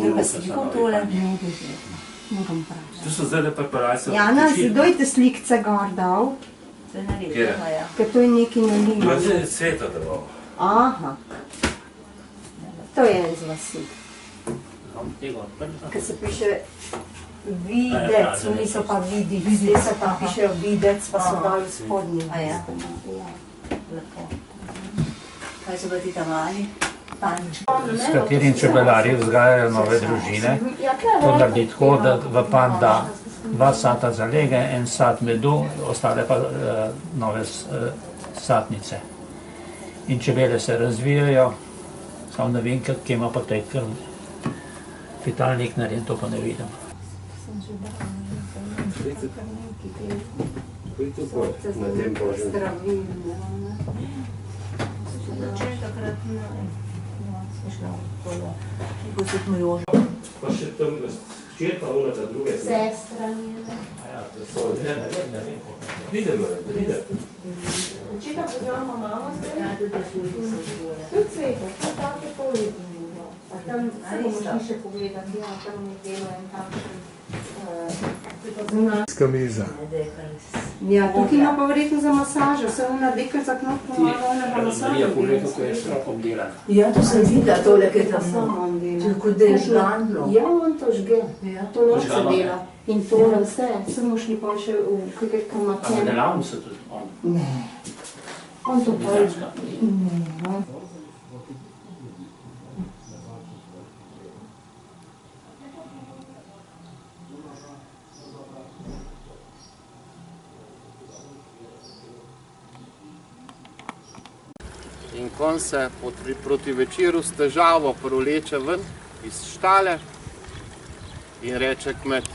Zdaj pa sliko tole. Moram pravi. To so zdaj preparacije. Jana, dojte slikce gor dal. To je naredila, ja. Ker to je nekaj nalivno. To je sveta drvo. Aha. To je en zlasik. Ker se piše videc, niso pa vidi, zdaj se pa pišejo videc, pa so dali spodnji. A ja? Lepo. Kaj so pa ti tam mali? S katerim čebelarji vzgajajo nove družine. To naredi tako, da v pan da 2 sata zalege, 1 sat medu, ostale pa nove satnice. In čebele se razvijajo, samo ne vem, kje ima pa taj fitalnik narejen, to pa ne vidim. Pa še tam ščerpa ona ta druge. Sestra njene. Ja, to so, ne vem. Vidimo, vidimo. Očeta poznamo mamo zdaj? Ja, tudi so zvoje. Tudi Cveta, to tako poletno. A tam se bomo še pogledati, ja, tam je delo en takšen. Miza. Ja, tukaj ima pa verjetno za masažo, se ona deklica knop pomaga, ona pa masažo. Marija, pogled, kako je štropom delana. Ja, to sem videla, tole, kaj tam Samo on dela. To je kot da je žgandlo. Ja, on to žge. Ja. To noče dela. In to vse, samo šli pa še v kakaj A kamatjen. v delavnico tudi on? Ne. On to pa... Ne, on... In konj se proti večeru s težavo proleče ven iz štale in reče kmet: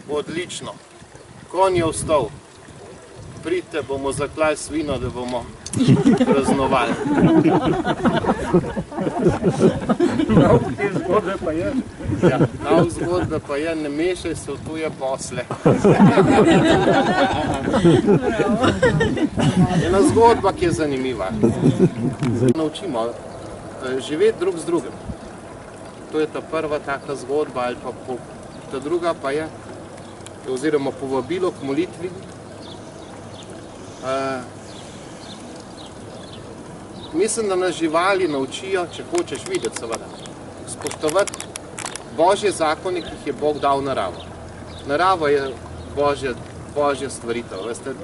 odlično, konj je vstal, pridite, bomo zaklali svino, da bomo praznovali. Zgodbe pa je. Ja, nov zgodbe pa je, ne mešaj se v tuje posle. Ena zgodba, ki je zanimiva. Naučimo živeti drug z drugim. To je ta prva taka zgodba, ali pa ta druga pa je, oziroma povabilo k molitvi. Mislim, da nas živali naučijo, če hočeš videti seveda, spoštovati Božje zakone, ki jih je Bog dal naravo. Narava je Božja stvaritev, veste.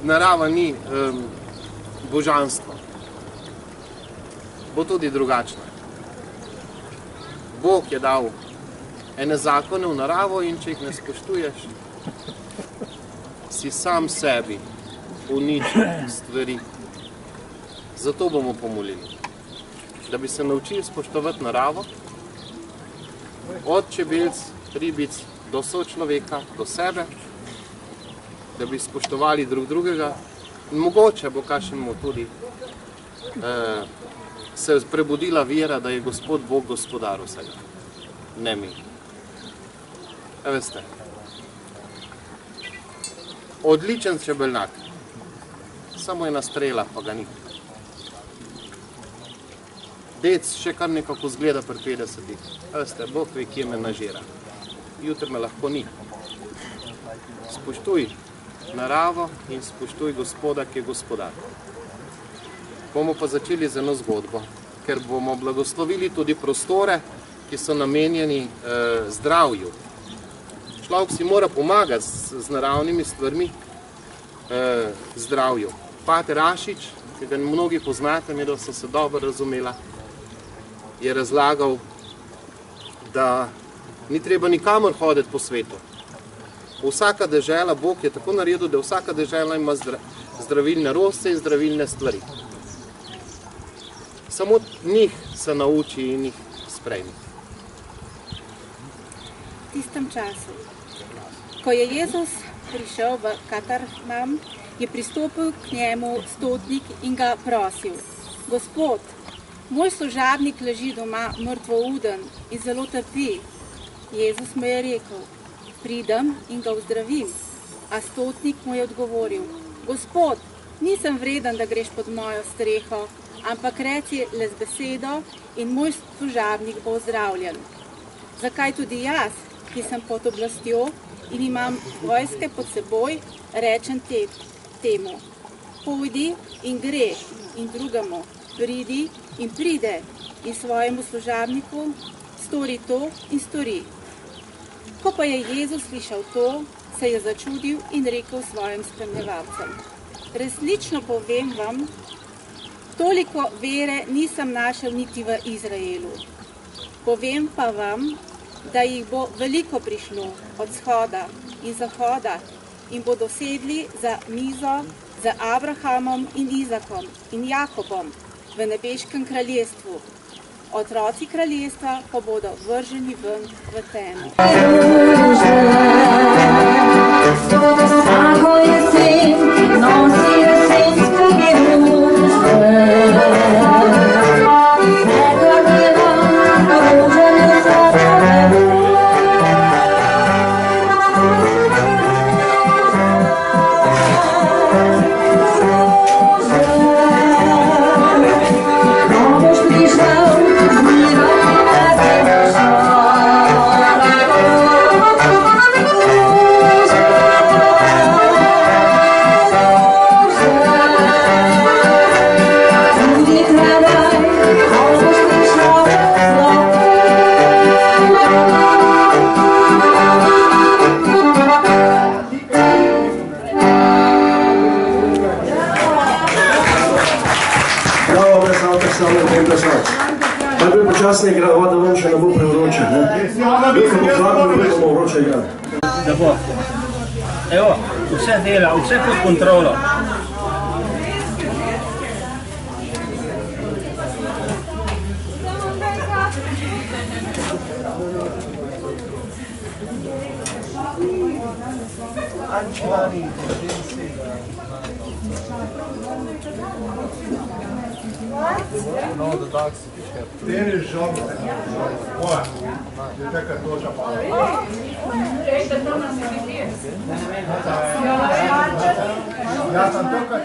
Narava ni božanstvo. Bo tudi drugačno. Bog je dal ene zakone v naravo in če jih ne spoštuješ, si sam sebi uničil stvari. Zato bomo pomolili, da bi se naučili spoštovati naravo, od čebelc, ribic, do sočloveka, do sebe, da bi spoštovali drug drugega in mogoče bo kakšnemu tudi se prebudila vera, da je Gospod Bog gospodar vsega, ne mi. Veste, odličen čebelnjak, samo ena strela pa ga ni. Dec še kar nekako zgleda pri 50-ih. Veste, Bog ve, kje me nažira. Jutri me lahko ni. Spoštuj naravo in spoštuj Gospoda, ki je gospodar. Bomo pa začeli z eno zgodbo, ker bomo blagoslovili tudi prostore, ki so namenjeni zdravju. Človek si mora pomagati z naravnimi stvarmi zdravju. Pater Ašič, ki ga mnogi poznate, da so se dobro razumela, je razlagal, da ni treba nikamor hoditi po svetu. Vsaka dežela, Bog je tako naredil, da vsaka dežela ima zdravilne rosce in zdravilne stvari. Samo njih se nauči in jih sprejmi. V tistem času, ko je Jezus prišel v Katarnam, je pristopil k njemu stotnik in ga prosil: Gospod, moj služabnik leži doma mrtvouden in zelo trpi. Jezus mu je rekel: pridem in ga ozdravim. A stotnik mu je odgovoril: Gospod, nisem vreden, da greš pod mojo streho, ampak reci le z besedo in moj služabnik bo ozdravljen. Zakaj tudi jaz, ki sem pod oblastjo in imam vojske pod seboj, rečem temu, pojdi in gre, in drugemu, pridi in pride, in svojemu služabniku stori to in stori. Ko pa je Jezus slišal to, se je začudil in rekel svojim spremljevalcem: resnično povem vam, toliko vere nisem našel niti v Izraelu. Povem pa vam, da jih bo veliko prišlo od vzhoda in zahoda in bodo sedli za mizo z Abrahamom in Izakom in Jakobom v nebeškem kraljestvu. Otroci kraljestva pa bodo vrženi ven v temo. Da vam še ne bo prevroče, ne? Vedno bo hladno, vedno bomo vroče igrati. Da bo. Evo, vse dela, vse pod kontrolo. Dennis Jones. What? You take a touch of power. Ja sam to kad